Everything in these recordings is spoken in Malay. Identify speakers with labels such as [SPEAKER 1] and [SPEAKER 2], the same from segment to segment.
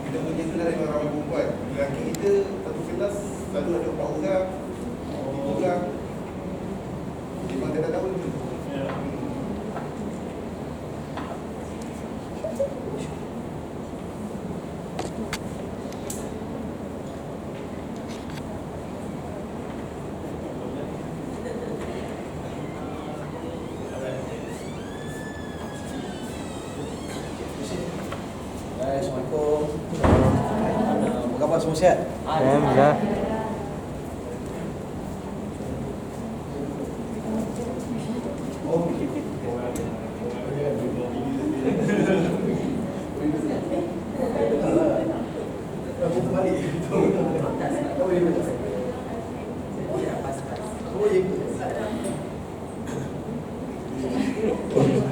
[SPEAKER 1] Kita punya kelas dengan ramai perempuan. Lelaki kita satu kelas selalu ada 4 orang, 5 orang. Memang kita tahu ni.
[SPEAKER 2] Assalamualaikum. Apa khabar, semua sihat?
[SPEAKER 3] Alhamdulillah.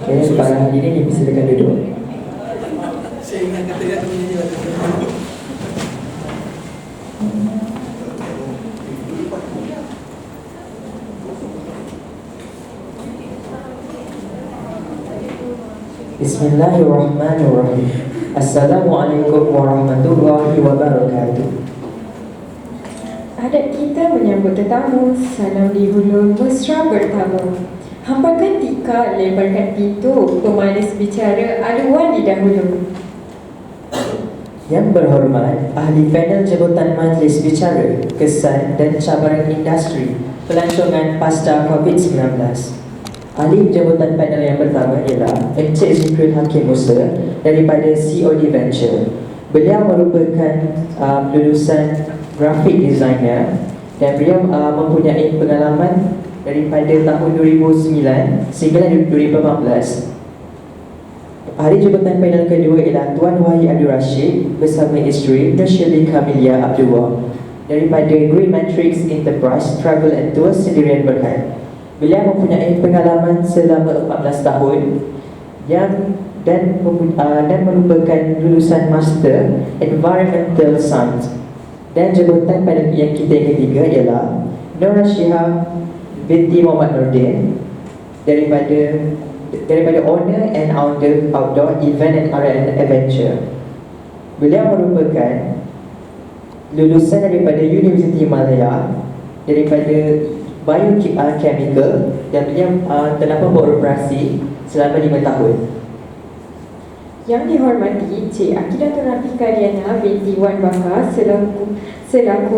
[SPEAKER 4] Okay, para hadirin dipersilakan duduk.
[SPEAKER 2] Saya ingat kata dia tu menyanyi lagu.
[SPEAKER 4] Bismillahirrahmanirrahim. Assalamualaikum warahmatullahi wabarakatuh.
[SPEAKER 5] Adat kita menyambut tetamu, salam dihulur, mesra bertamu. Hampakan tikar, lebarkan pintu, pemalis bicara, aluan didahulu.
[SPEAKER 4] Yang berhormat, ahli panel jabatan majlis bicara, kesan dan cabaran industri pelancongan pasca COVID-19. Ahli jabatan panel yang pertama ialah Encik Zikrul Hakim Musa daripada COD Venture. Beliau merupakan lulusan graphic designer dan beliau mempunyai pengalaman daripada tahun 2009 sehingga 2014. Ahli jabatan panel kedua ialah Tuan Wahid Abdul Rashid bersama isteri Shirley Kamilia Abdullah daripada Green Matrix Enterprise Travel and Tours Sendirian Berhad. Beliau mempunyai pengalaman selama 14 tahun dan merupakan lulusan Master Environmental Science. Dan jabatan panel yang kita yang ketiga ialah Nora Shihab binti Muhammad Nordin daripada owner and outdoor event and adventure. Beliau merupakan lulusan daripada Universiti Malaya daripada Biochemical dan beliau telah beroperasi selama 5 tahun.
[SPEAKER 5] Yang dihormati Cik Akidatul Rafiqah Diana binti Wan Bakar selaku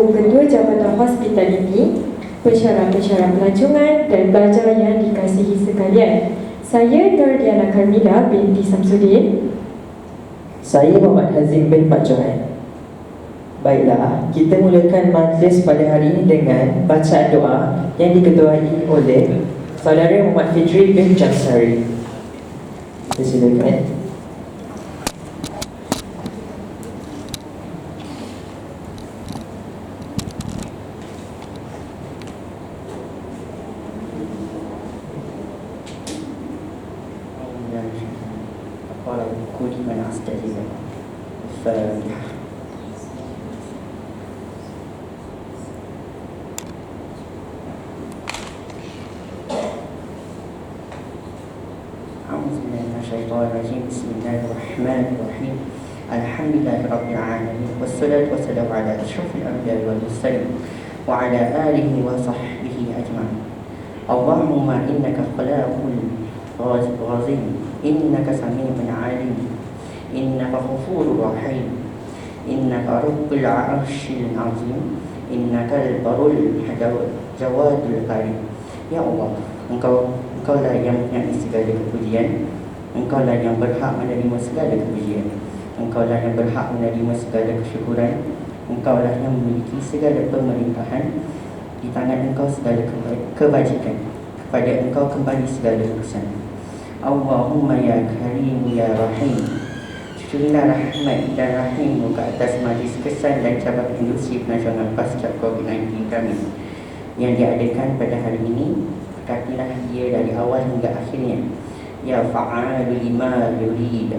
[SPEAKER 5] Ketua Jabatan Hospitality, pensyarah-pensyarah pelancongan dan pelajar yang dikasihi sekalian. Saya Nur Diana Karmila binti Samsudin.
[SPEAKER 4] Saya Muhammad Hazim bin Pak Johan. Baiklah, kita mulakan majlis pada hari ini dengan bacaan doa yang diketuai oleh Saudara Muhammad Fitri bin Jamsari. Kita silakan.
[SPEAKER 3] Bismillahirrahmanirrahim. Alhamdulillahirrabbilalamin. Wassalatu wassalamu ala asyrafil anbiya'i wal mursalin wa ala alihi wa sahbihi ajma'in. Allahumma innaka khalaqul ghazim, innaka sami'un alim, innaka ghafurur rahim, innaka rabbul arsyil azim, innaka al-barul jawadul karim. Ya Allah, Engkaulah yang mempunyai segala kepujian, Engkaulah yang berhak menerima segala kepujian, Engkaulah yang berhak menerima segala kesyukuran, Engkaulah yang memiliki segala pemerintahan. Di tangan Engkau segala kebajikan, kepada Engkau kembali segala urusan. Allahumma ya Karim ya Rahim, curahlah rahmat dan rahim-Mu ke atas majlis kesan dan cabang industri nasional pasca COVID-19 kami yang diadakan pada hari ini. Berkatilah dia dari awal hingga akhirnya. Ya fa'alu lima yurid.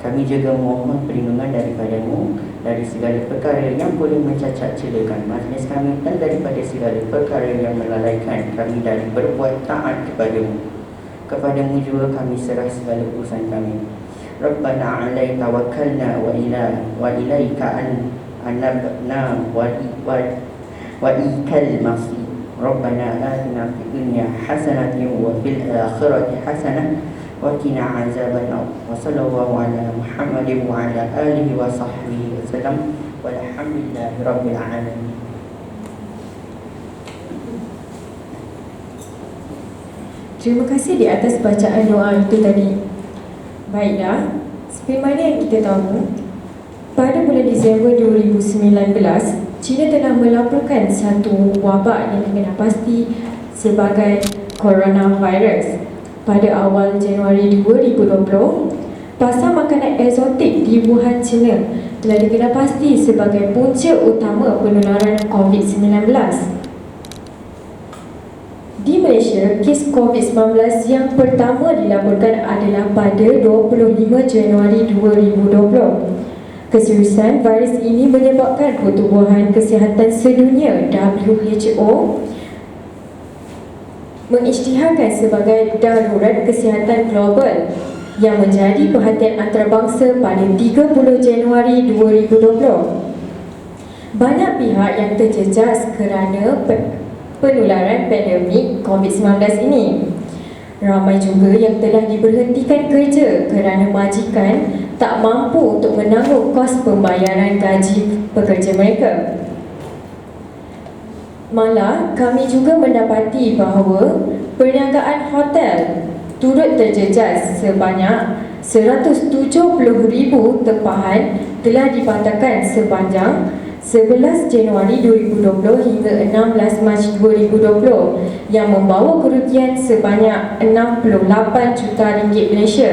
[SPEAKER 3] Kami juga mohon perlindungan daripada-Mu dari segala perkara yang boleh mencacat celakan majlis kami dan daripada segala perkara yang melalaikan kami dari berbuat taat kepada-Mu. Kepadamu juga kami serah segala urusan kami. Rabbana alai tawakkalna wa ilaika anabna wa ikal masir. Rabbana atina fid dunya hasanatan wa fil akhirati hasanah wa qina azabannar. Wa sallallahu ala Muhammadin wa ala alihi wa sahbihi wasallam. Walhamdulillahi rabbil alamin.
[SPEAKER 5] Terima kasih di atas bacaan doa itu tadi. Baiklah, seperti mana yang kita tahu, pada bulan Disember 2019, China telah melaporkan satu wabak yang dikenal pasti sebagai coronavirus. Pada awal Januari 2020, pasar makanan eksotik di Wuhan, China telah dikenal pasti sebagai punca utama penularan COVID-19. Di Malaysia, kes COVID-19 yang pertama dilaporkan adalah pada 25 Januari 2020. Keseriusan virus ini menyebabkan Pertubuhan Kesihatan Sedunia WHO mengisytiharkan sebagai darurat kesihatan global yang menjadi perhatian antarabangsa pada 30 Januari 2020. Banyak pihak yang terjejas kerana penularan pandemik COVID-19 ini. Ramai juga yang telah diberhentikan kerja kerana majikan tak mampu untuk menanggung kos pembayaran gaji pekerja mereka. Malah, kami juga mendapati bahawa perniagaan hotel turut terjejas sebanyak 170,000 tempahan telah dipatahkan sepanjang 11 Januari 2020 hingga 16 Mac 2020 yang membawa kerugian sebanyak 68 juta ringgit Malaysia.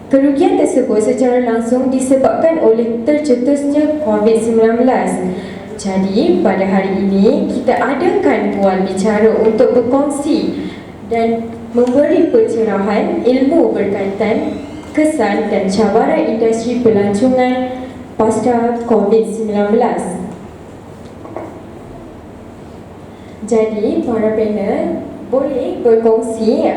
[SPEAKER 5] Kerugian tersebut secara langsung disebabkan oleh tercetusnya COVID-19. Jadi, pada hari ini kita adakan bual bicara untuk berkongsi dan memberi pencerahan ilmu berkaitan kesan dan cabaran industri pelancongan pasca COVID-19. Jadi, para panel boleh berkongsi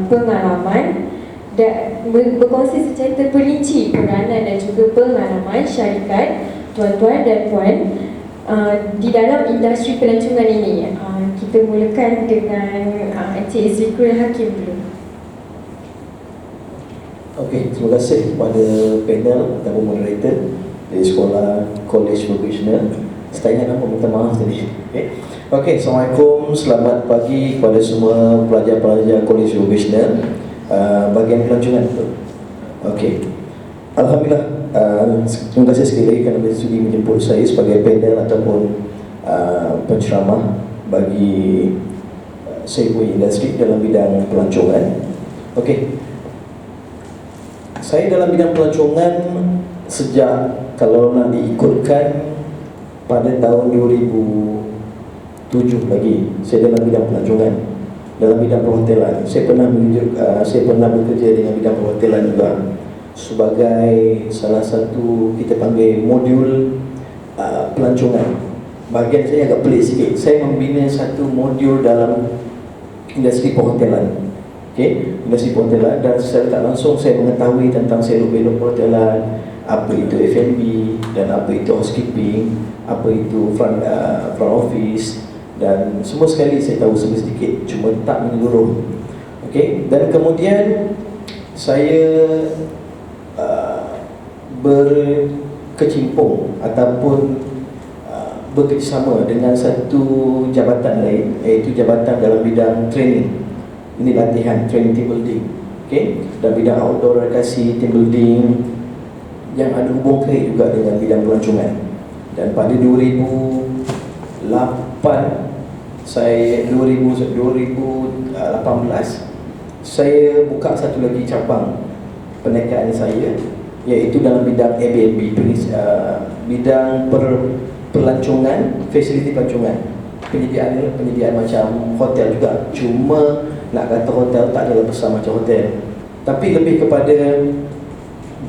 [SPEAKER 5] pengalaman dan berkongsi secara terperinci peranan dan juga pengalaman syarikat tuan-tuan dan puan di dalam industri pelancongan ini. Kita mulakan dengan Encik Zikrul Hakim dulu.
[SPEAKER 2] Okey, terima kasih kepada panel dan moderator dari sekolah College Vocational. Saya ingat nama, minta maaf tadi. Okey, Assalamualaikum, selamat pagi kepada semua pelajar-pelajar College Vocational bahagian pelancongan. Okey, Alhamdulillah Terima kasih sekali lagi kerana sudi menjemput saya sebagai panel ataupun penceramah bagi saya punya industri dalam bidang pelancongan. Okey, saya dalam bidang pelancongan sejak, kalau nak diikutkan, pada tahun 2007 lagi saya dalam bidang pelancongan, dalam bidang perhotelan. Saya pernah bekerja dengan bidang perhotelan juga sebagai salah satu, kita panggil, modul pelancongan. Bahagian saya agak pelik sikit. Saya membina satu modul dalam industri perhotelan. Okey, industri perhotelan, dan secara tak langsung saya mengetahui tentang selok-belok perhotelan, apa itu F&B dan apa itu housekeeping, apa itu front office, dan semua sekali saya tahu sedikit, cuma tak menyeluruh. Okey, dan kemudian saya berkecimpung ataupun bekerjasama dengan satu jabatan lain, iaitu jabatan dalam bidang training. Ini latihan, training, team building. Okey, dalam bidang outdoor rekreasi, team building yang ada hubung kait juga dengan bidang pelancongan. Dan pada 2018 saya buka satu lagi cabang perniagaan saya, iaitu dalam bidang Airbnb, bidang pelancongan, fasiliti pelancongan, penyediaan macam hotel juga. Cuma nak kata hotel tak adalah besar macam hotel, tapi lebih kepada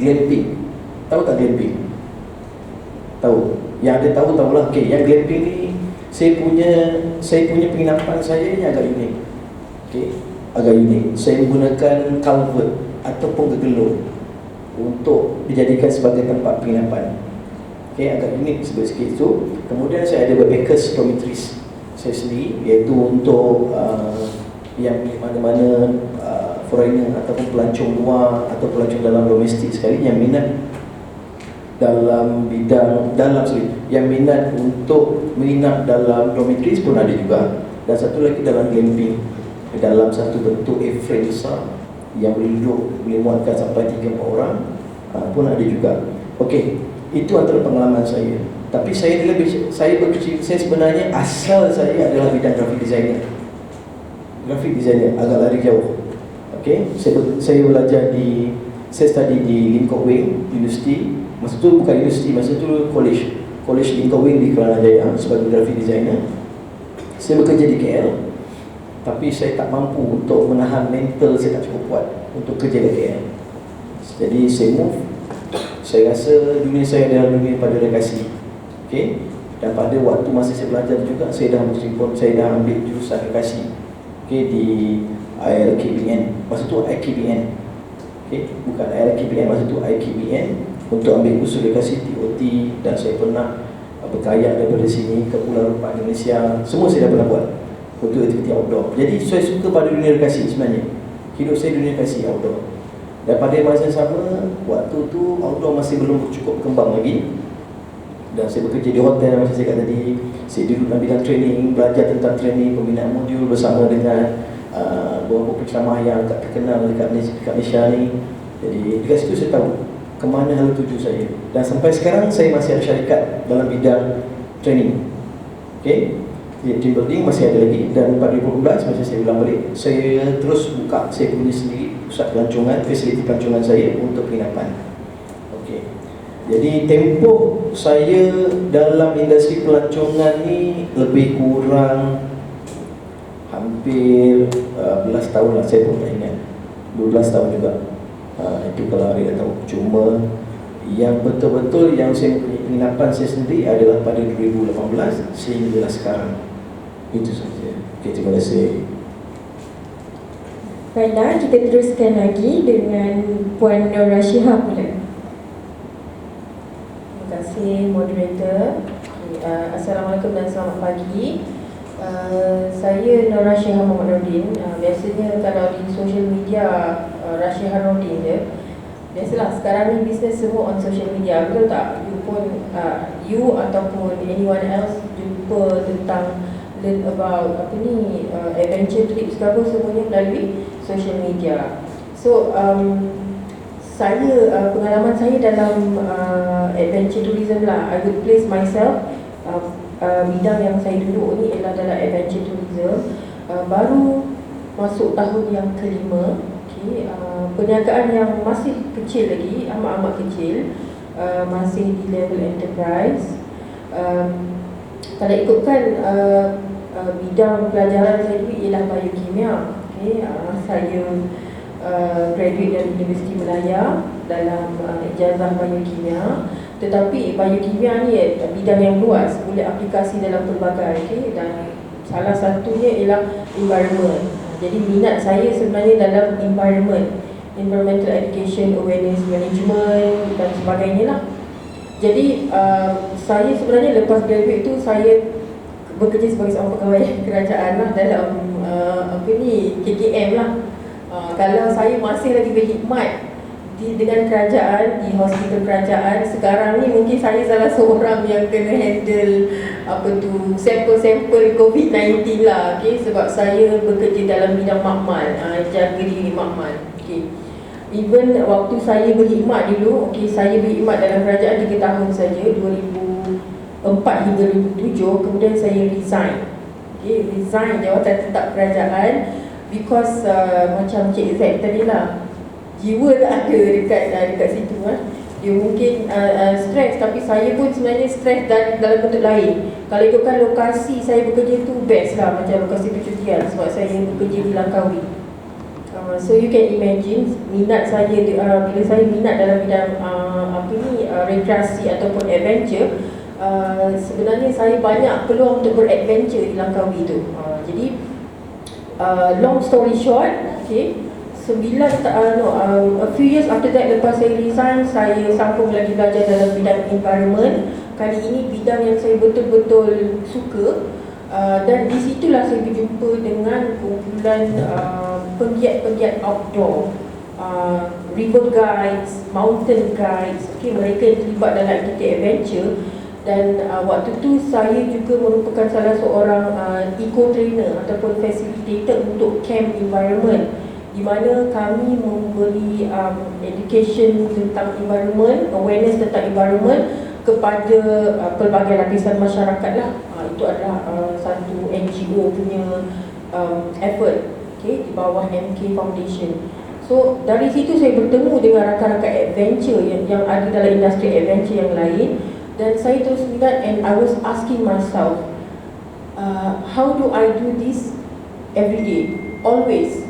[SPEAKER 2] glamping. Tahu tak glamping? Tahu? Yang ada tahulah. Okey, yang glamping ni saya punya penginapan saya ni agak unik. Okey, agak unik. Saya menggunakan culvert ataupun gegelung untuk dijadikan sebagai tempat penginapan. Okey, agak unik sikit tu. Kemudian saya ada backpackers dormitories saya sendiri, iaitu untuk yang mana-mana foreigner ataupun pelancong luar atau pelancong dalam domestik sekali yang minat yang minat untuk menginap dalam dormitories pun ada juga. Dan satu lagi dalam glamping, dalam satu bentuk A-frame besar yang boleh duduk, boleh muatkan sampai 3-4 orang pun ada juga. Okey, itu antara pengalaman saya. Tapi saya sebenarnya asal saya adalah bidang graphic designer. Graphic designer agak lari jauh. Okey, saya belajar saya study di Lincoln Wing University. Masa tu bukan universiti, masa tu college Lincoln Wing di Kelana Jaya sebagai graphic designer. Saya bekerja di KL, tapi saya tak mampu untuk menahan mental, saya tak cukup kuat untuk kerja di KL. Jadi saya move. Saya rasa dunia saya adalah dunia pada rekreasi. Okey, dan pada waktu masa saya belajar juga, saya dah ambil jurusan rekreasi. Okey, di ILKBN. Masa tu IKBN. Okey, bukan ILKBN, masa tu IKBN, untuk ambil kursus rekreasi TOT. Dan saya pernah berkayak daripada sini ke Pulau Rupak Indonesia. Semua saya dah pernah buat untuk aktiviti outdoor. Jadi saya suka pada dunia rekreasi sebenarnya. Hidup saya dunia rekreasi outdoor. Dan pada masa sama, waktu tu outdoor masih belum cukup berkembang lagi. Dan saya bekerja di hotel macam saya kata tadi. Saya duduk dalam bidang training, belajar tentang training, pembinaan modul bersama dengan beberapa penceramah yang terkenal dekat Malaysia ni. Jadi dekat situ saya tahu ke mana hal tuju saya. Dan sampai sekarang saya masih ada syarikat dalam bidang training. Okey, team building masih ada lagi. Dan pada 2012, macam saya ulang balik, saya terus buka saya punya sendiri pusat pelancongan, fasiliti pelancongan saya untuk penginapan. Okey, jadi tempoh saya dalam industri pelancongan ni lebih kurang hampir belas tahun lah, saya pun tak ingat, 12 tahun juga. Itu kalau ada tahu. Cuma yang betul-betul yang saya punya penginapan saya sendiri adalah pada 2018 sehinggalah sekarang. Itu saja. Okay, terima kasih.
[SPEAKER 5] Baiklah, kita teruskan lagi dengan Puan Nora Shihab pula.
[SPEAKER 6] Terima kasih moderator. Assalamualaikum dan selamat pagi. Saya Nora Shihab Muhammad Nordin. Biasanya kalau di social media Rashihan Nordin je. Biasalah sekarang ni bisnes semua on social media. Betul tak? You pun you ataupun anyone else jumpa tentang learn about adventure trips ke apa, semuanya melalui social media. So pengalaman saya dalam adventure tourism lah. I would place myself, bidang yang saya duduk ni ialah dalam adventure tourism. Baru masuk tahun yang kelima. Okay. Perniagaan yang masih kecil lagi, amat-amat kecil, masih di level enterprise. Kalau ikutkan bidang pelajaran saya dulu ialah biokimia. Okay. Saya graduate dari Universiti Melaya dalam ijazah biokimia. Tetapi biokimia ni bidang yang luas, boleh aplikasi dalam pelbagai, okay? Dan salah satunya ialah environment. Jadi minat saya sebenarnya dalam environmental education, awareness management dan sebagainya lah. Jadi saya sebenarnya lepas graduate tu saya bekerja sebagai seorang pegawai kerajaan lah dalam KKM lah. Kalau saya masih lagi berkhidmat dengan kerajaan, di hospital kerajaan, sekarang ni mungkin saya salah seorang yang kena handle sampel-sampel COVID-19 lah, okay? Sebab saya bekerja dalam bidang makmal, jaga diri makmal, okay? Even waktu saya berkhidmat dulu, okay, saya berkhidmat dalam kerajaan 3 tahun saja, 2004 hingga 2007. Kemudian saya resign, okay? Resign jawatan tetap kerajaan because macam Cik Z tadi lah, jiwa tak ada dekat situ lah. Dia mungkin stres, tapi saya pun sebenarnya stres dalam bentuk lain. Kalau ikutkan lokasi saya bekerja tu best lah, macam lokasi percutian, sebab saya bekerja di Langkawi. So you can imagine minat saya, bila saya minat dalam bidang rekreasi ataupun adventure, sebenarnya saya banyak peluang untuk beradventure di Langkawi tu. Jadi long story short, okay, a few years after that, lepas saya resign, saya sambung lagi belajar dalam bidang environment. Kali ini bidang yang saya betul-betul suka, dan di situlah saya berjumpa dengan kumpulan penggiat-penggiat outdoor, river guides, mountain guides, okay, mereka yang terlibat dalam aktiviti adventure. Dan waktu tu saya juga merupakan salah seorang eco-trainer ataupun facilitator untuk camp environment, di mana kami memberi education tentang environment, awareness tentang environment kepada pelbagai lapisan masyarakat lah. Itu adalah satu NGO punya effort, okay, di bawah MK Foundation. So dari situ saya bertemu dengan rakan-rakan adventure yang ada dalam industri adventure yang lain, dan saya terus minat, and I was asking myself, how do I do this every day, always,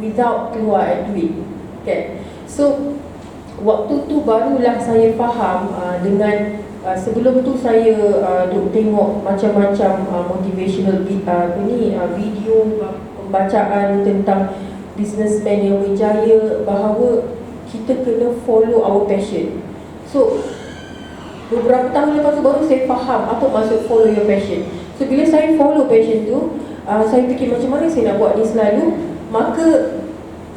[SPEAKER 6] without keluar duit, okay? So waktu tu barulah saya faham dengan sebelum tu saya duk tengok macam-macam motivational video pembacaan tentang businessman yang berjaya, bahawa kita kena follow our passion. So beberapa tahun lepas tu baru saya faham apa maksud follow your passion. So bila saya follow passion tu, saya fikir macam mana saya nak buat ni selalu. Maka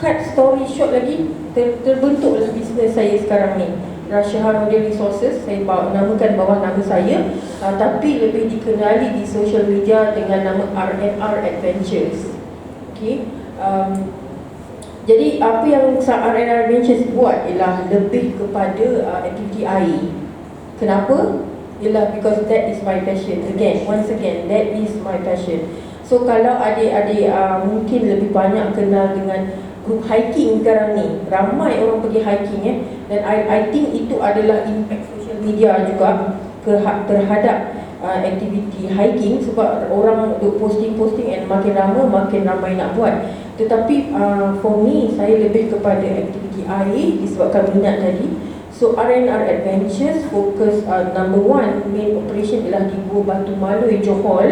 [SPEAKER 6] cut story short lagi, terbentuklah bisnes saya sekarang ni, Rashiha Rodia Resources. Saya namakan bawah nama saya, tapi lebih dikenali di social media dengan nama RNR Adventures. Okay. Jadi apa yang RNR Adventures buat ialah lebih kepada aktiviti air. Kenapa? Ialah because that is my passion. Once again, that is my passion. So kalau adik-adik mungkin lebih banyak kenal dengan group hiking sekarang ni, ramai orang pergi hiking dan I think itu adalah impact social media juga terhadap aktiviti hiking, sebab orang posting and makin ramai nak buat. Tetapi for me, saya lebih kepada aktiviti air disebabkan minat tadi. So RNR Adventures fokus number one, main operation ialah di Gua Batu Maloi, Johor,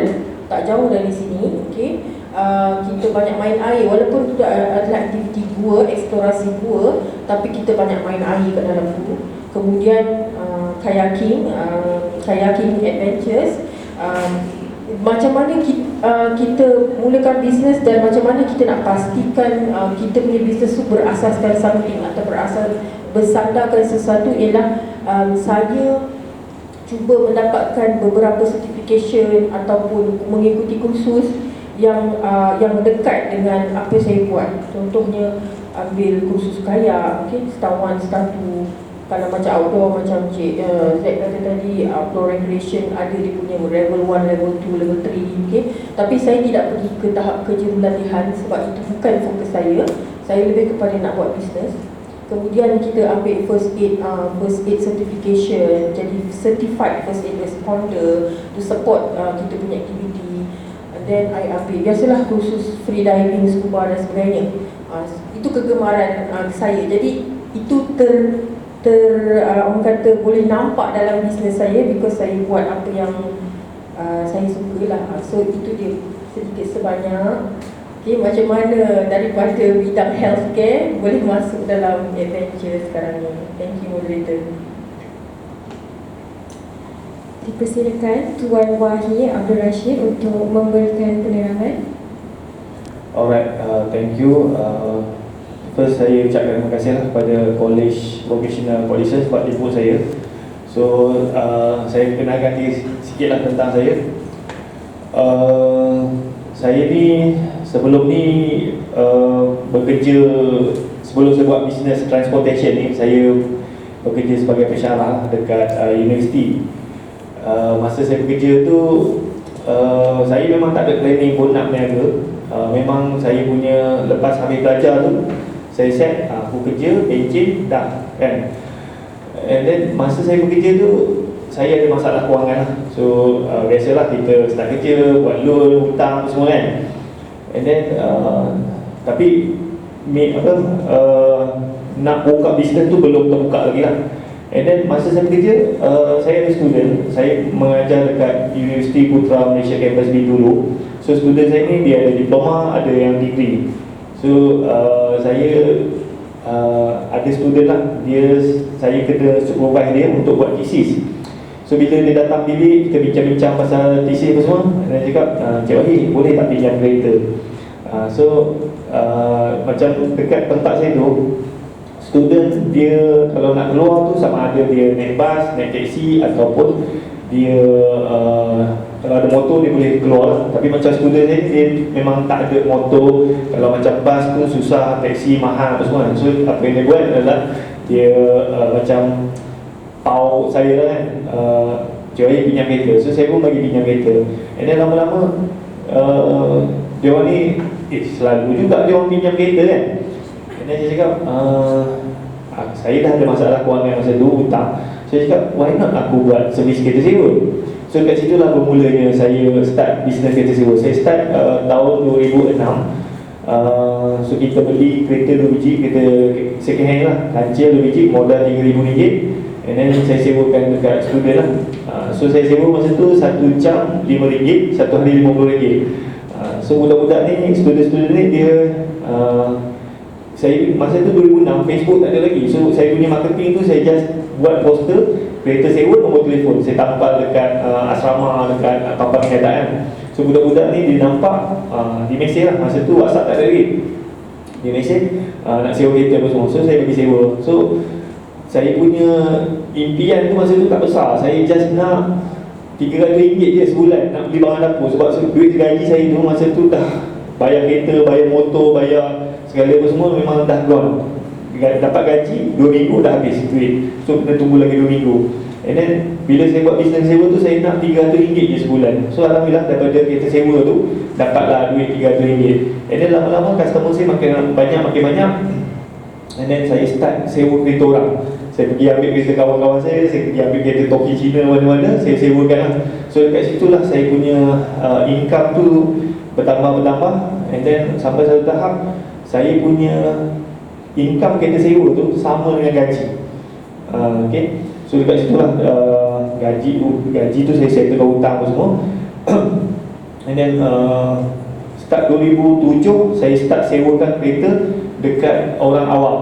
[SPEAKER 6] tak jauh dari sini. Okay. Kita banyak main air, walaupun itu adalah aktiviti gua, eksplorasi gua, tapi kita banyak main air kat dalam tu. Kemudian kayaking adventures, macam mana kita mulakan bisnes, dan macam mana kita nak pastikan kita punya bisnes tu berasaskan something atau bersandarkan sesuatu. Ialah saya cuba mendapatkan beberapa certification ataupun mengikuti kursus yang dekat dengan apa saya buat. Contohnya ambil kursus kayak, okay, star 1, star 2. Kalau macam outdoor, macam Zack kata tadi, outdoor recreation ada dia punya level 1, level 2, level 3, okay. Tapi saya tidak pergi ke tahap kejurulatihan sebab itu bukan fokus saya. Saya lebih kepada nak buat bisnes. Kemudian kita ambil first aid certification, jadi certified first aid responder to support kita punya aktiviti. And then I ambil biasalah kursus free diving, scuba dan sebagainya. Itu kegemaran saya. Jadi itu orang kata boleh nampak dalam bisnes saya because saya buat apa yang saya suka lah. So itu dia sedikit sebanyak. Okay, macam mana daripada bidang healthcare boleh masuk dalam adventure sekarang ni. Thank you moderator.
[SPEAKER 5] Dipersilakan Tuan Wahid Abdul Rashid untuk memberikan penerangan.
[SPEAKER 7] Alright, thank you. First saya ucapkan terima kasih lah kepada College Vocational Colleges sebab jemput saya. So saya kenalkan diri sikit lah tentang saya. Saya ni sebelum ni bekerja, sebelum saya buat bisnes transportation ni, saya bekerja sebagai pensyarah dekat universiti. Masa saya bekerja tu saya memang tak ada planning pun nak berniaga. Memang saya punya lepas habis belajar tu saya set aku kerja, pencen, dah kan. And then masa saya bekerja tu saya ada masalah kewangan lah. So biasalah kita start kerja, buat loan, hutang semua kan. And then tapi nak buka bisnes tu belum terbuka lagi lah. And then masa saya bekerja, saya ada student. Saya mengajar dekat Universiti Putra Malaysia Campus B dulu. So student saya ni dia ada diploma, ada yang degree. So saya ada student lah, saya kena supervise dia untuk buat thesis. So bila dia datang bilik, kita bincang-bincang pasal thesis apa semua. Dan dia cakap, Cik Wahid boleh tak pinjam kereta? So macam dekat tempat saya tu, student dia kalau nak keluar tu sama ada dia naik bas, naik taksi ataupun dia kalau ada motor dia boleh keluar lah. Tapi macam student dia memang tak ada motor. Kalau macam bas tu susah, taksi mahal apa semua. So apa yang dia buat adalah dia macam pau saya lah kan, Cik Wahid pinjam kereta. So saya pun bagi pinjam kereta. And then lama-lama dia orang ni selalu juga dia orang pinjam kereta kan. And then saya cakap saya dah ada masalah kewangan masa tu, hutang. Saya cakap why not aku buat servis kereta sewa. So kat situ lah bermulanya saya start bisnes kereta sewa. Saya start tahun 2006. So kita beli kereta 2 biji, kereta second hand lah, kancil 2 biji, modal RM3,000. And then saya sewakan dekat student lah. So saya sewa masa tu 1 jam RM5, 1 hari RM50. So budak-budak ni, student-student ni dia saya masa tu 2006 Facebook tak ada lagi. So saya punya marketing tu saya just buat poster kereta sewa, nombor telefon saya tampal dekat asrama, dekat kapal kenyataan. So budak-budak ni dia nampak, dia mesej lah. Masa tu WhatsApp tak ada lagi. Dia mesej nak sewa kereta apa semua. So saya bagi sewa. So saya punya impian tu masa tu tak besar. Saya just nak RM300 je sebulan nak beli barang dapur. Sebab duit gaji saya tu masa tu dah bayar kereta, bayar motor, bayar segala apa semua memang dah gone. Dapat gaji 2 minggu dah habis duit. So kena tunggu lagi 2 minggu. And then bila saya buat bisnes sewa tu saya nak RM300 je sebulan. So alhamdulillah daripada kereta sewa tu dapatlah duit RM300. And then lama-lama customer saya makin banyak. And then saya start sewa kereta orang. Saya pergi ambil kereta kawan-kawan saya pergi ambil kereta toki Cina mana-mana, saya sewakan lah. So dekat situlah saya punya income tu bertambah. And then sampai satu tahap saya punya income kereta sewa tu sama dengan gaji. Okay. So dekat situlah gaji tu saya settlekan hutang apa semua. And then start 2007 saya start sewakan kereta dekat orang awam.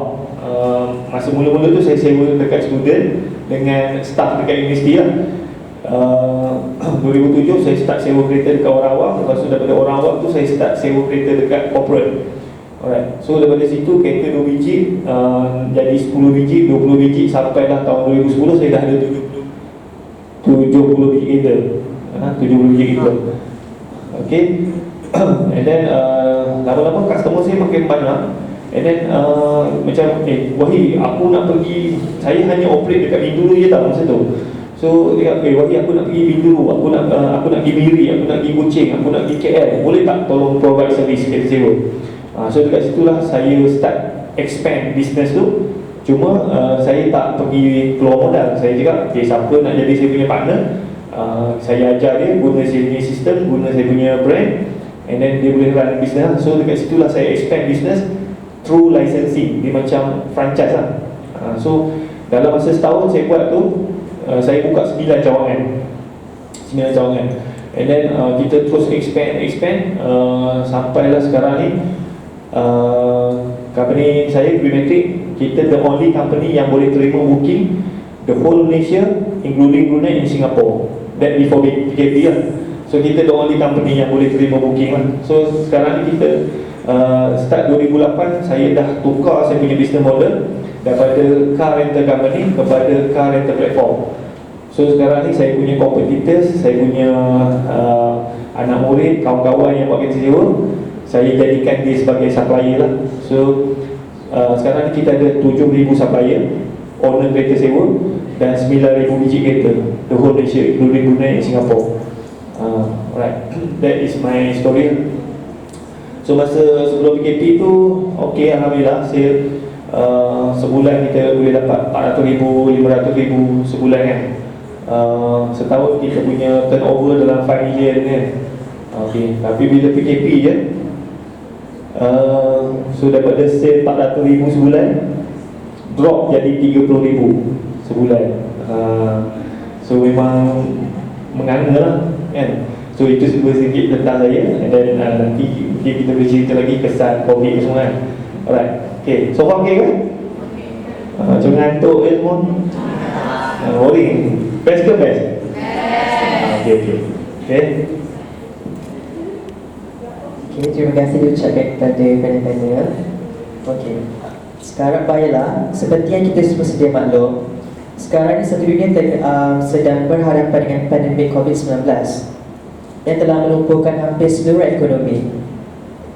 [SPEAKER 7] Masa mula-mula tu saya sewa dekat student dengan staff dekat universiti lah. 2007 saya start sewa kereta dekat orang awam. Lepas tu daripada orang awam tu saya start sewa kereta dekat corporate. Alright. So daripada situ kereta 2 biji jadi 10 biji, 20 biji, sampailah tahun 2010 saya dah ada 70 biji kereta. 70 biji kereta. Okay. And then lama-lama customer saya makin banyak. And then macam Wahid, aku nak pergi, saya hanya operate dekat Bintulu je tak masa tu. So dia kata, Wahid, aku nak pergi Bintulu, aku nak pergi Miri, aku nak pergi Kuching, aku nak pergi KL, boleh tak tolong provide service kereta sewa? So dekat situlah saya start expand business tu. Cuma saya tak pergi keluar modal. Saya cakap, siapa nak jadi saya punya partner, saya ajar dia guna saya punya sistem, guna saya punya brand, and then dia boleh run business. So dekat situlah saya expand business through licensing. Dia macam franchise lah. So dalam masa setahun saya buat tu, saya buka 9 cawangan. And then kita terus expand sampailah sekarang ni. Company saya Greenmatic, kita the only company yang boleh terima booking the whole Malaysia including Brunei and Singapore. That before PKP lah. So kita the only company yang boleh terima booking lah. So sekarang ni kita start 2008 saya dah tukar saya punya business model daripada car rental company kepada car rental platform. So sekarang ni saya punya competitors, saya punya anak murid, kawan-kawan yang buat kereta sewa, saya jadikan dia sebagai supplier lah. So sekarang ni kita ada 7,000 supplier owner kereta sewa dan 9,000 biji kereta the whole Malaysia including Brunei and Singapore. Right, that is my story. So masa sebelum PKP tu, okay, Alhamdulillah saya sebulan kita boleh dapat 400,000, 500,000 sebulan kan. Setahun kita punya turnover dalam 5 million kan. Okay, tapi bila PKP je, so daripada sale 400,000 sebulan drop jadi 30,000 sebulan. So memang menganga lah kan. So itu sedikit tentang saya. And then nanti kita boleh cerita lagi kesan COVID semua kan. Alright, okay, so far okay kan? Macam ngantuk je semua. Boring. Best ke best? Okay.
[SPEAKER 4] Okay, terima kasih diucapkan kepada panel-panel. Okey. Sekarang baiklah, seperti yang kita semua sedia maklum, sekarang ni satu dunia sedang berhadapan dengan pandemik COVID-19 yang telah melumpuhkan hampir seluruh ekonomi,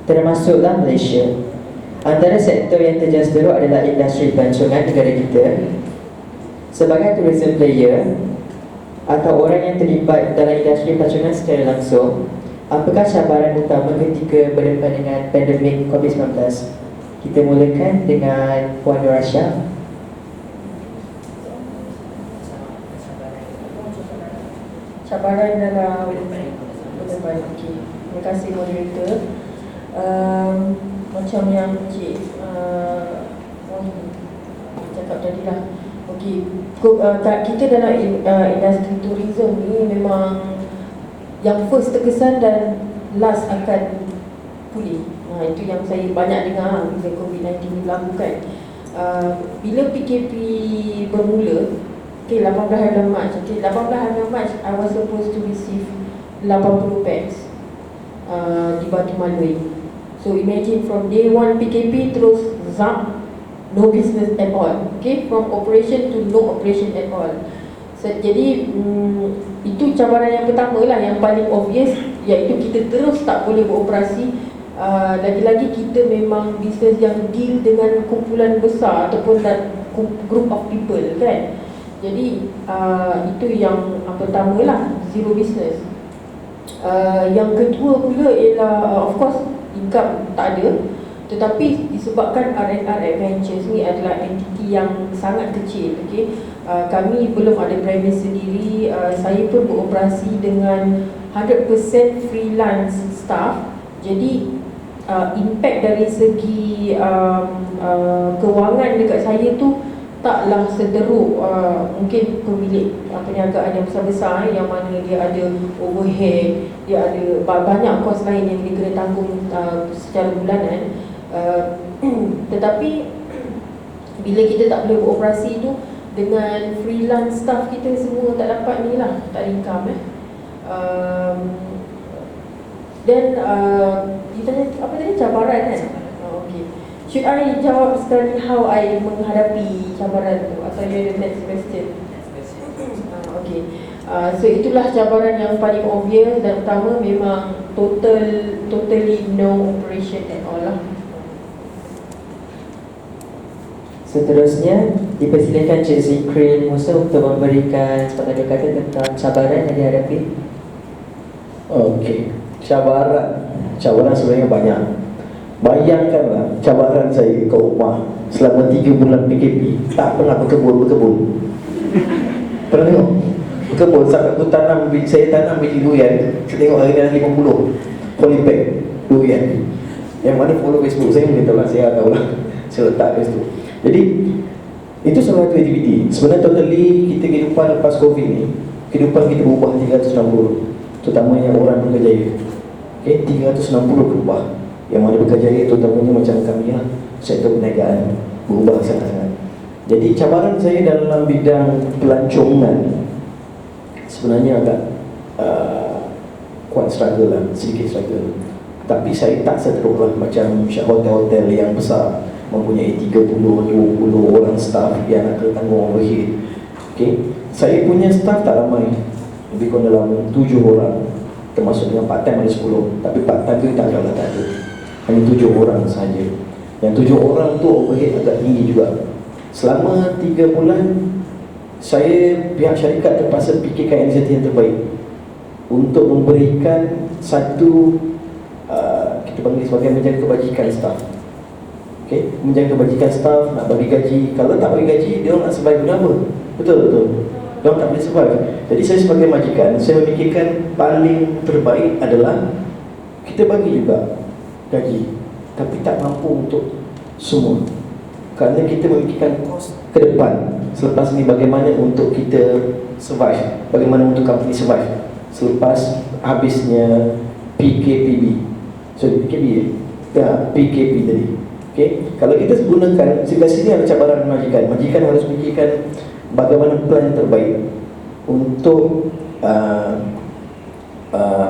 [SPEAKER 4] termasuklah Malaysia. Antara sektor yang terjejas teruk adalah industri pelancongan negara kita. Sebagai tourism player atau orang yang terlibat dalam industri pelancongan secara langsung, apakah cabaran utama ketika berdepan dengan pandemik COVID-19? Kita mulakan dengan Puan Nur Rasha.
[SPEAKER 6] Cabaran dalam berdepan. Okay. Terima kasih moderator. Macam yang Cik cakap tadi lah. Okay. Kita dalam industri tourism ni memang yang first terkesan dan last akan pulih. Itu yang saya banyak dengar bila COVID-19 dilakukan. Bila PKP bermula, 18 hari Mac, 18 hari Mac I was supposed to receive 80 packs di Batu Malui. So imagine from day 1 PKP terus zap, no business at all. Okay, from operation to no operation at all. Jadi itu cabaran yang pertama lah, yang paling obvious, iaitu kita terus tak boleh beroperasi. Lagi-lagi kita memang bisnes yang deal dengan kumpulan besar ataupun group of people kan. Jadi itu yang pertama lah, zero business. Yang kedua pula ialah of course income tak ada. Tetapi disebabkan R&R Adventures ni adalah entiti yang sangat kecil, okay? Kami belum ada premise sendiri. Saya pun beroperasi dengan 100% freelance staff. Jadi impact dari segi kewangan dekat saya tu taklah seteruk mungkin pemilik perniagaan yang besar-besar yang mana dia ada overhead, dia ada banyak kos lain yang dia kena tanggung secara bulanan. Tetapi bila kita tak boleh beroperasi tu, dengan freelance staff kita semua tak dapat ni lah, tak ada income dan ditanya apa tadi, cabaran kan? Okay. Should I jawab sekali how I menghadapi cabaran tu atau you ada next question? Okay. So itulah cabaran yang paling obvious dan utama, memang totally no operation at all lah.
[SPEAKER 4] Seterusnya, dipersilakan Cik Zikri Musa untuk memberikan sepatah kata tentang cabaran yang dihadapi.
[SPEAKER 2] Okey, cabaran sebenarnya banyak. Bayangkanlah cabaran saya ke rumah selama 3 bulan PKP, tak pernah berkebun. Pernah tengok? Berkebun sampai aku saya tanam biji durian. Saya tengok hari ni 50 polybag durian. Yang mana follow Facebook saya mungkin tahu lah, saya tahu lah. Saya letak kat situ. Jadi itu salah satu aktiviti. Sebenarnya totally kita kehidupan lepas COVID ni, kehidupan kita berubah 360, terutamanya orang Berkejaya. Okay, 360 berubah. Yang mana Berkejaya terutamanya macam kami lah, sektor perniagaan berubah sangat-sangat. Jadi cabaran saya dalam bidang pelancongan sebenarnya agak kuat struggle lah, sedikit struggle. Tapi saya tak seteruk lah macam hotel-hotel yang besar mempunyai 30, 20 orang staff yang nak tanggung overhead. Okay, saya punya staff tak ramai, lebih kurang dalam 7 orang, termasuk dengan part time ada 10. Tapi part time tu tak ada, hanya 7 orang sahaja. Yang 7 orang tu overhead agak tinggi juga. Selama 3 bulan saya, pihak syarikat terpaksa fikirkan inisiatif yang terbaik untuk memberikan satu kita panggil sebagai menjaga kebajikan staff. Okay, menjaga kebajikan staff, nak bagi gaji. Kalau tak bagi gaji, dia orang nak survive kenapa? Betul. Dia orang tak boleh survive. Jadi saya sebagai majikan, saya memikirkan paling terbaik adalah kita bagi juga gaji, tapi tak mampu untuk semua. Kerana kita memikirkan kos ke depan selepas ni, bagaimana untuk kita survive, bagaimana untuk company survive selepas habisnya PKPB. So PKP PKP tadi. Okay, kalau kita gunakan sebelah sini ada cabaran majikan harus fikirkan bagaimana plan terbaik untuk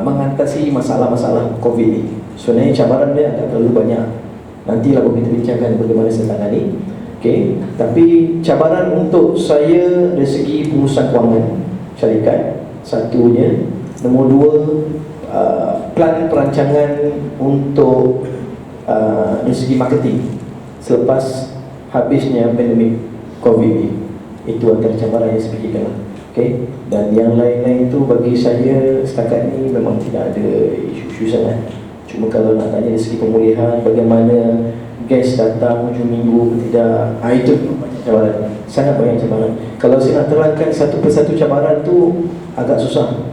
[SPEAKER 2] mengatasi masalah-masalah COVID ni. Sebenarnya cabaran dia tak terlalu banyak. Nantilah kita bincangkan bagaimana saya tangani. Okay, tapi cabaran untuk saya dari segi pengurusan kewangan syarikat, satunya. Nombor 2, plan perancangan untuk dari segi marketing selepas habisnya pandemik COVID ni. Itu antara cabaran yang saya fikirkan. Okay, dan yang lain-lain tu bagi saya setakat ni memang tidak ada isu-isu sangat. Cuma kalau nak tanya dari segi pemulihan, bagaimana guest datang hujung minggu tidak, itu banyak cabaran, sangat banyak cabaran. Kalau saya nak terangkan satu persatu cabaran tu agak susah.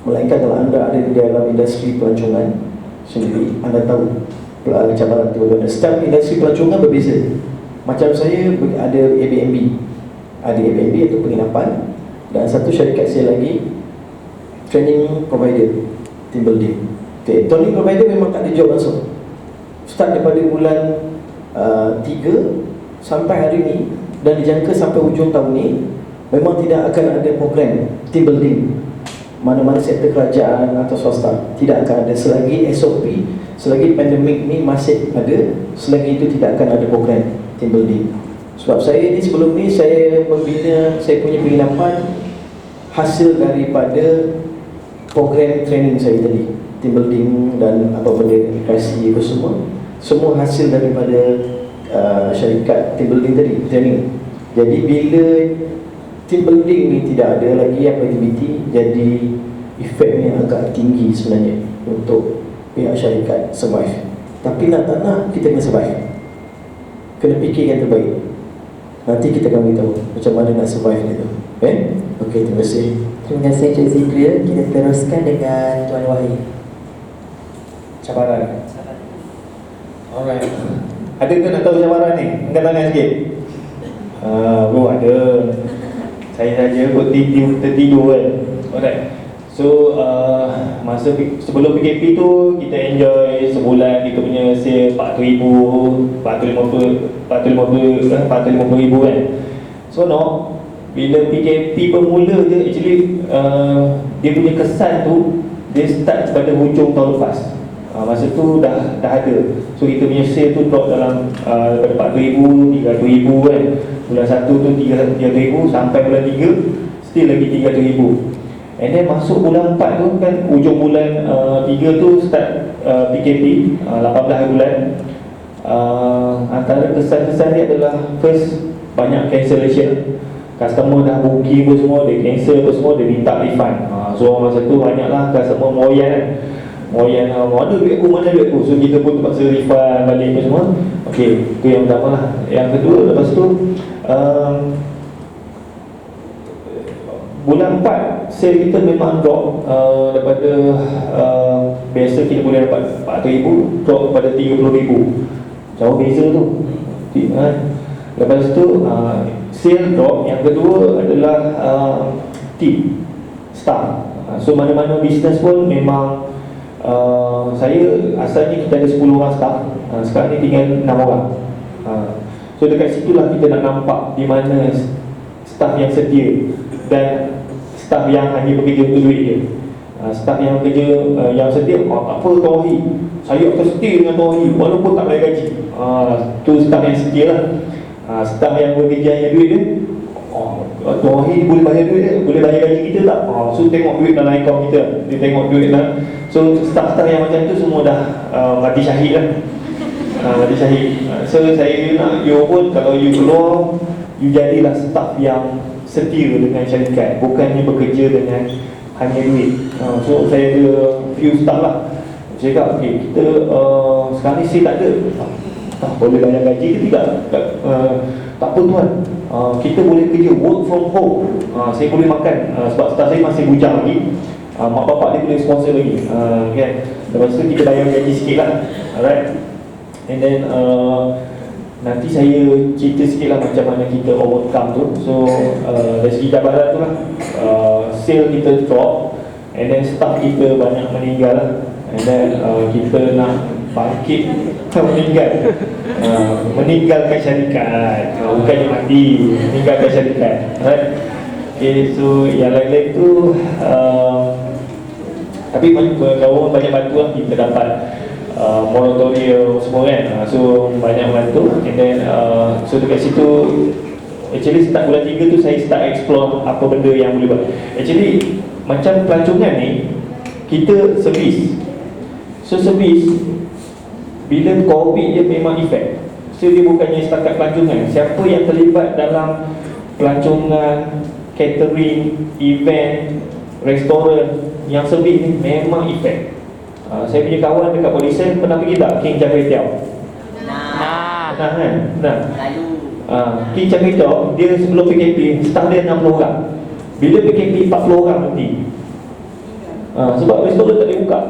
[SPEAKER 2] Melainkan kalau anda ada di dalam industri pelancongan sendiri, anda tahu cabaran itu bagaimana. Setiap industri pelancongan berbeza. Macam saya ada Airbnb atau penginapan, dan satu syarikat saya lagi training provider, team building. Okay, training provider memang tak ada job langsung. Start daripada bulan 3 sampai hari ni, dan dijangka sampai hujung tahun ni memang tidak akan ada program team building. Mana-mana sektor kerajaan atau swasta tidak akan ada selagi SOP, selagi pandemik ni masih ada, selagi itu tidak akan ada program team building. Sebab saya ni sebelum ni saya membina saya punya penginapan hasil daripada program training saya tadi, team building dan apa benda edukasi apa semua hasil daripada syarikat team building tadi, training. Jadi bila team building ni tidak ada lagi apa aktiviti, jadi efeknya agak tinggi sebenarnya untuk pihak syarikat survive. Tapi nak tak nak kita kena survive, kena fikirkan terbaik. Nanti kita akan beritahu macam mana nak survive itu. Okey, terima kasih.
[SPEAKER 4] Terima kasih Cik Zikri. Kita teruskan dengan Tuan Wahid.
[SPEAKER 7] Cabaran. Alright. Ada ke nak tahu cabaran ni? Angkat tangan sikit. Bro, ada. Saya saja kot tertidur kan. Alright. So masa sebelum PKP tu kita enjoy sebulan kita punya sale 400,000, 450,000 kan. So no, bila PKP bermula je actually dia punya kesan tu dia start pada hujung tahun lepas. Masa tu dah ada. So kita punya sale tu drop dalam daripada 400,000, 300,000 kan. Bulan 1 tu 300,000 sampai bulan 3 still lagi 300,000. And then masuk bulan 4 tu kan, ujung bulan 3 tu start PKP 18 hari bulan. Antara kesan-kesan dia adalah first, banyak cancellation. Customer dah booking pun semua, dia cancel pun semua, dia minta refund. So masa tu banyaklah customer moyan kan. Moyan, mana duit aku. So kita pun terpaksa refund balik pun semua. Okey, itu yang pertama lah. Yang kedua, lepas tu bulan 4 sale kita memang drop daripada biasa kita boleh dapat 400,000, drop kepada 30,000. Jauh beza tu. Lepas tu sale drop. Yang kedua adalah team, staff. So mana-mana bisnes pun memang saya asalnya kita ada 10 orang staff, sekarang ni tinggal 6 orang. So dekat situlah kita nak nampak di mana staff yang setia dan staff yang hanya bekerja untuk duit je. Staff yang bekerja yang setia, tak apa Tuan Wahid, saya akan setia dengan Tuan Wahid walaupun tak bayar gaji. Tu staff yang setia lah. Staff yang bekerja hanya duit dia, Tuan Wahid boleh bayar duit dia, boleh bayar gaji kita tak? So tengok duit dalam akaun kita, dia tengok duit lah. So staff-staff yang macam tu semua dah mati syahid lah. Mati syahid. So saya nak you pun, kalau you keluar, you jadilah staff yang setia dengan syarikat, bukannya bekerja dengan hanya duit. So saya ada few staff lah. Saya cakap, okay, kita sekarang ni saya tak ada, boleh bayar gaji ke tidak? Tak apa tuan, kita boleh kerja work from home. Saya boleh makan, sebab staff saya masih bujang lagi, mak bapak dia boleh sponsor lagi, kan? Lepas tu kita bayar gaji sikit lah. Alright. And then nanti saya cerita sikit lah macam mana kita overcome tu. So dari segi cabaran tu lah, sale kita drop, and then staff kita banyak meninggal lah. And then kita nak bangkit meninggalkan syarikat, bukannya mati, meninggalkan syarikat. Right? Okay, so yang lain-lain tu tapi kawan banyak bantu lah, kita dapat moratorium semua kan. So banyak bantu. And then so dekat situ actually start bulan 3 tu saya start explore apa benda yang boleh buat. Actually macam pelancongan ni kita servis. So servis bila COVID dia memang efek. So dia bukannya setakat pelancongan, siapa yang terlibat dalam pelancongan, catering, event, restoran yang servis ni memang efek. Saya punya kawan dekat Polisen pernah pergi tak King Char Kway Teow? Pernah kan? Pernah. King Char Kway Teow, dia sebelum PKP staff dia 60 orang. Bila PKP 40 orang nanti. Sebab restoran tak boleh buka,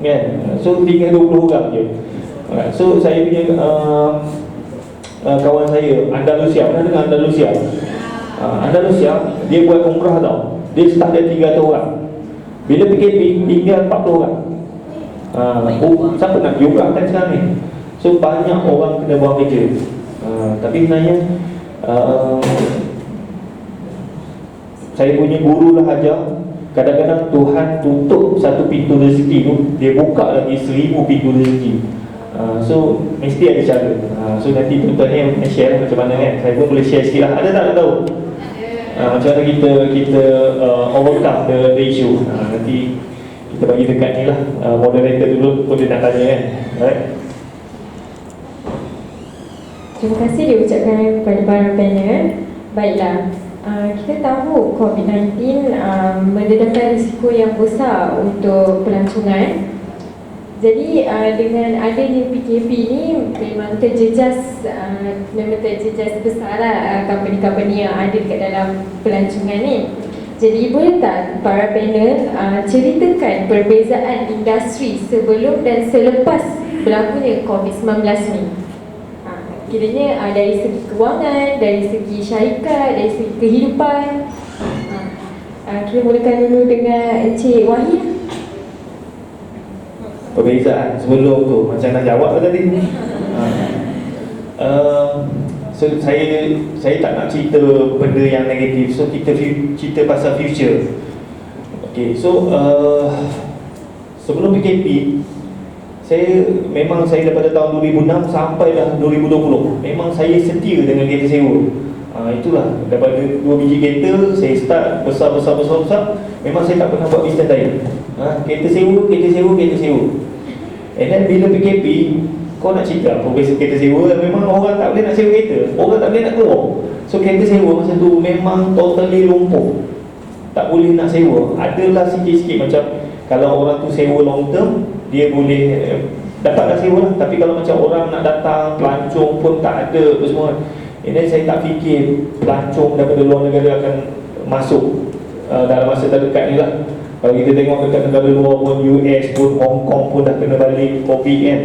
[SPEAKER 7] kan? So tinggal 20 orang je. So saya punya kawan saya Andalusia, pernah dengar Andalusia? Andalusia dia buat umrah tau. Dia staff dia 300 orang. Bila PKP tinggal 40 orang. Siapa nak pergi umrah kan sekarang ni? So banyak orang kena buang kerja. Tapi sebenarnya saya punya guru lah ajar, kadang-kadang Tuhan tutup satu pintu rezeki tu, dia buka lagi 1000 pintu rezeki. So mesti ada cara. So nanti tuan-tuan ni share macam mana kan. Saya pun boleh share sikit lah. Ada tak nak tahu? Macam mana kita overcome the issue. Nanti kita bagi dekat ni lah, moderator dulu pun dia nak tanya kan. Alright.
[SPEAKER 5] Terima kasih diucapkan kepada para panel. Baiklah, kita tahu COVID-19 mendatangkan risiko yang besar untuk pelancongan. Jadi dengan adanya PKP ni memang terjejas besarlah company-company yang ada dekat dalam pelancongan ni. Jadi boleh tak para panel ceritakan perbezaan industri sebelum dan selepas berlakunya COVID-19 ni? Kiranya dari segi kewangan, dari segi syarikat, dari segi kehidupan. Kita mulakan dulu dengan Encik Wahid.
[SPEAKER 7] Perbezaan sebelum tu macam nak jawab tadi. So saya tak nak cerita benda yang negatif. So kita cerita pasal future. Okay, so sebelum PKP saya daripada tahun 2006 sampai dah 2020 memang saya setia dengan kereta sewa. Itulah, daripada 2 biji kereta saya start besar. Memang saya tak pernah buat bisnes lain. Kereta sewa. And then bila PKP kau nak cerita profesi kereta sewa, memang orang tak boleh nak sewa kereta, orang tak boleh nak keluar. So kereta sewa masa tu memang totally lumpuh, tak boleh nak sewa. Adalah sikit-sikit macam kalau orang tu sewa long term, dia boleh dapatlah sewa lah. Tapi kalau macam orang nak datang, pelancong pun tak ada apa semua. Ini saya tak fikir pelancong daripada luar negara akan masuk dalam masa terdekat ni lah. Kalau kita tengok dekat negara luar pun, US pun, Hong Kong pun dah kena balik COVID kan.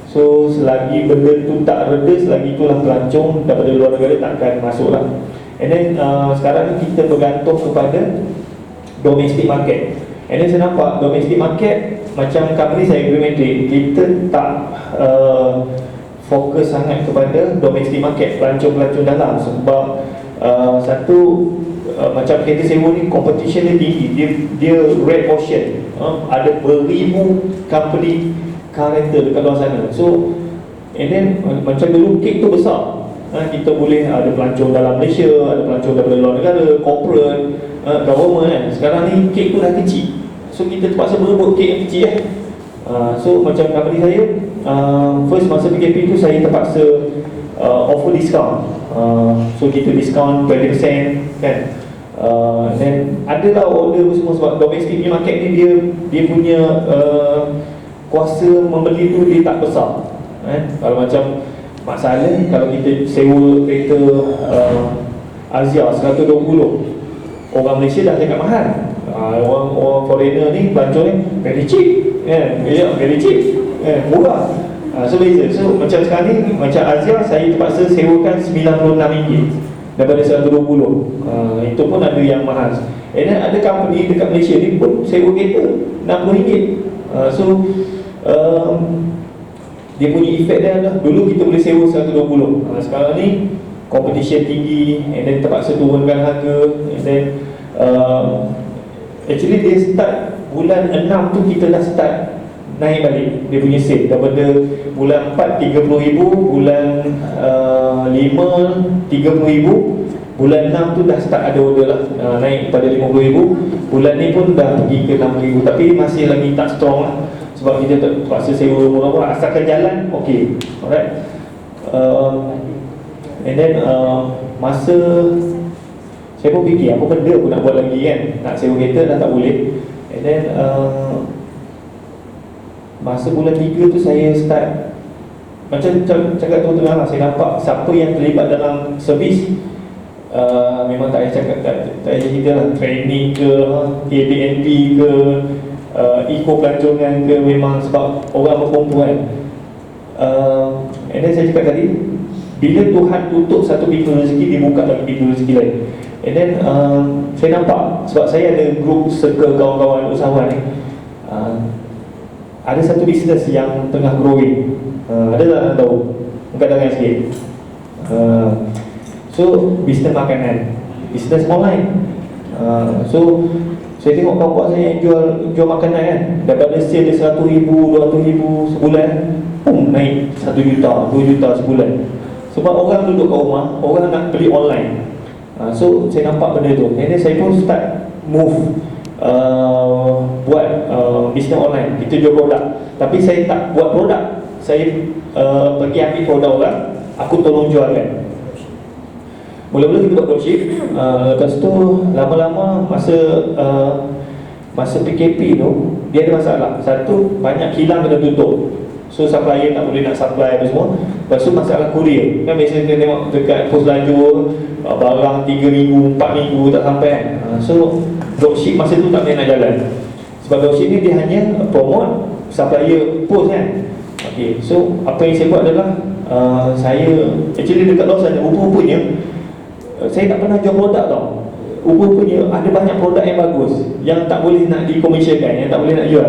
[SPEAKER 7] So selagi benda tu tak reda, selagi itulah pelancong daripada luar negara tak akan masuk lah. And then sekarang kita bergantung kepada domestic market. And then saya nampak domestic market, macam company saya Grimetric, kita tak fokus sangat kepada domestic market, pelancong-pelancong dalam. Sebab satu, macam kereta sewa ni competition dia tinggi, dia red ocean, ada beribu company car rental dekat luar sana. So and then macam dulu kek tu besar, kita boleh ada pelancong dalam Malaysia, ada pelancong daripada luar negara, corporate, government kan. Sekarang ni kek tu dah kecil, so kita terpaksa berebut kek yang kecil so macam company saya, first masa PKP tu saya terpaksa offer discount, so kita discount 20% kan. Then adalah order semua, sebab domestic market ni dia punya kuasa membeli tu dia tak besar Kalau macam Mak Saleh, kalau kita sewa kereta Azia 120, orang Malaysia dah cakap mahal. Orang foreigner ni, pelancong ni very cheap, very cheap, murah. So beza. So macam sekarang ni, macam Azia saya terpaksa sewakan RM96 daripada 120. Itu pun ada yang mahal. And then ada company dekat Malaysia ni pun sewa kereta RM60. So dia punya efek dia lah. Dulu kita boleh sewa 120, sekarang ni competition tinggi, and then terpaksa turunkan harga. And then actually dia start bulan 6 tu kita dah start naik balik dia punya sale. Daripada bulan 4 RM30,000, bulan 5 RM30,000, bulan 6 tu dah start ada order lah, naik kepada RM50,000. Bulan ni pun dah pergi ke RM6,000, tapi masih lagi tak strong lah, sebab kita terpaksa sewa murah-murah asalkan jalan. Okay, alright. And then masa saya pun fikir apa benda aku nak buat lagi kan, nak sewa kereta dah tak boleh. And then masa bulan 3 tu saya start, macam cakap tu tengah lah, saya nampak siapa yang terlibat dalam servis. Memang tak payah cakap, tak payah cerita lah, training ke, Airbnb ke, eco pelancongan ke, memang sebab orang berkumpul kan. And then saya cakap tadi, bila Tuhan tutup satu pintu rezeki, dia buka lagi pintu rezeki lain. And then saya nampak, sebab saya ada group circle kawan-kawan usahawan ni, ada satu bisnes yang tengah growing. Ada tak tahu? Angkat sikit. So bisnes makanan, bisnes online. So saya tengok kawan-kawan saya yang jual makanan kan, daripada sale dia RM100,000, RM200,000 sebulan, naik RM1 juta, RM2 juta sebulan. Sebab orang duduk kat rumah, orang nak beli online. So saya nampak benda tu, and then saya pun start move, buat bisnes online. Kita jual produk, tapi saya tak buat produk, saya pergi ambil produk orang, aku tolong jualkan. Mula-mula kita buat dropship, lepas tu lama-lama masa PKP tu dia ada masalah. Satu, banyak kilang kena tutup, so supplier tak boleh nak supply apa semua. Lepas tu masalah courier, kan biasa kita tengok dekat pos laju, barang 3 minggu, 4 minggu tak sampai kan. So dropship masa tu tak boleh nak jalan, sebab dropship ni dia hanya promote supplier pos kan. Okay, so apa yang saya buat adalah saya actually dekat luar sana, rupa-rupanya saya tak pernah jual produk tau. Rupa-rupanya ada banyak produk yang bagus yang tak boleh nak dikomersialkan, yang tak boleh nak jual.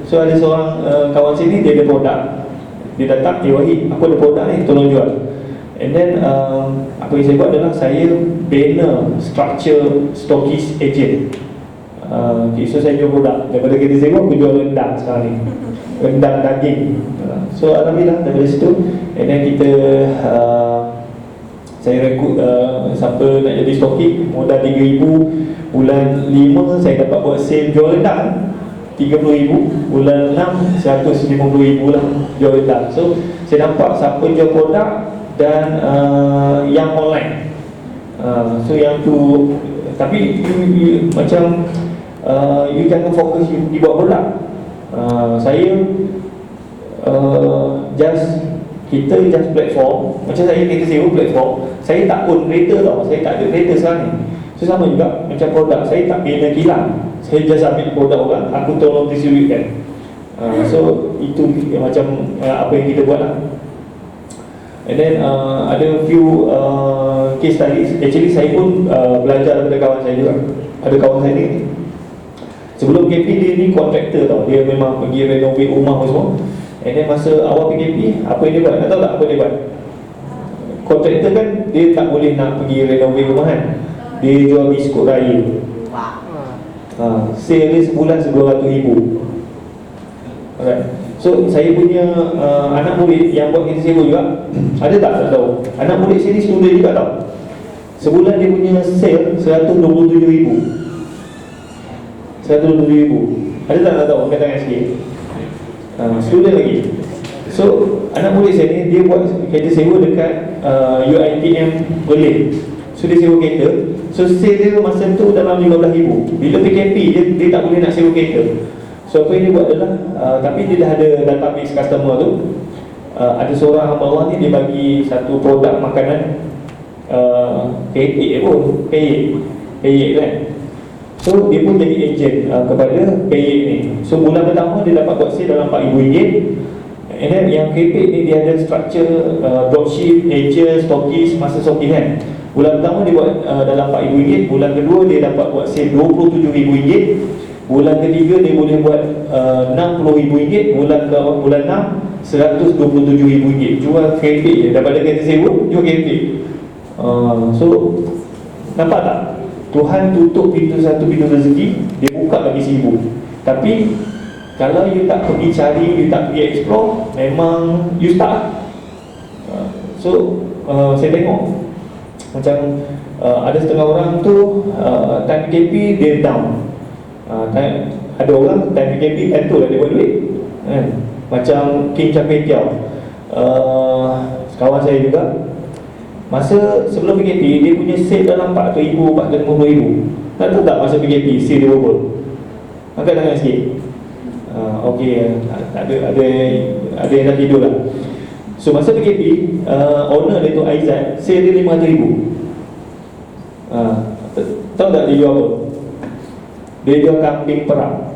[SPEAKER 7] So ada seorang kawan sini, dia ada produk, dia datang, Wahid, aku ada produk ni, tolong jual. And then apa yang saya buat adalah saya bina structure stockist agent. Okay, so saya jual produk daripada kereta sewa, aku jual rendang sekarang ni, rendang daging. So alhamdulillah daripada situ, and then kita saya rekrut siapa nak jadi stokik, modal RM3,000. Bulan 5 saya dapat buat sale jual rendang. 30,000, bulan 6 150,000 lah jual rendah. So saya nampak siapa jual produk dan yang online. So yang tu, tapi you macam you jangan fokus di buat produk. Saya kita just platform. Macam saya sewa platform, saya tak own kereta tau, saya tak ada kereta sekarang ni. So sama juga macam produk, saya tak bina kilang, saya just ambil produk orang, aku tolong distributekan. So itu macam apa yang kita buat lah. And then ada few case studies. Actually saya pun belajar daripada kawan saya juga. Ada kawan saya ni, sebelum PKP dia ni kontraktor tau, dia memang pergi renovate rumah semua. And then masa awal PKP, apa yang dia buat? Tak tahu tak apa dia buat? Kontraktor kan dia tak boleh nak pergi renovate rumah kan, dia jual biskut raya. Sale dia sebulan RM200,000. Alright. So saya punya anak murid yang buat kereta sewa juga, ada tak tahu? Anak murid sini student juga tau. Sebulan dia punya sale RM127,000. RM127,000. Ada tak tahu? Angkat tangan sikit. Student lagi. So anak murid saya ni, dia buat kereta sewa dekat UiTM Berlin. So dia sewa kereta. So sale dia masa tu dalam RM15,000. Bila PKP dia tak boleh nak sewa kereta. So apa yang dia buat adalah tapi dia dah ada database customer tu. Ada seorang hamba Allah ni, dia bagi satu produk makanan peyek pun, peyek kan. So dia pun jadi agent kepada peyek ni. So bulan pertama dia dapat buat sale dalam RM4,000. And then yang keripik ni dia ada structure dropship, agent, stockist, master stockist kan. Bulan pertama dia buat dalam RM4,000. Bulan kedua dia dapat buat sale RM27,000. Bulan ketiga dia boleh buat RM60,000. Bulan 6 RM127,000. Jual keripik je. Daripada kereta sewa, jual keripik. So nampak tak? Tuhan tutup pintu satu pintu rezeki, dia buka lagi 1,000. Tapi kalau you tak pergi cari, you tak pergi explore, memang you stuck. So saya tengok macam ada setengah orang tu time PKP dia down. Ada orang time PKP tu lah dia buat duit kan? Macam Kim Chapei Tiao, kawan saya juga, masa sebelum PKP dia punya sale dalam RM400,000, RM450,000. Tak tahu tak masa PKP sale dia berapa? Angkat tangan sikit. Okey, ada yang dah tidur lah. So masa PKP, owner dia tu Aizat, sale dia RM500,000. Tahu tak dia jual apa? Dia jual kambing perah.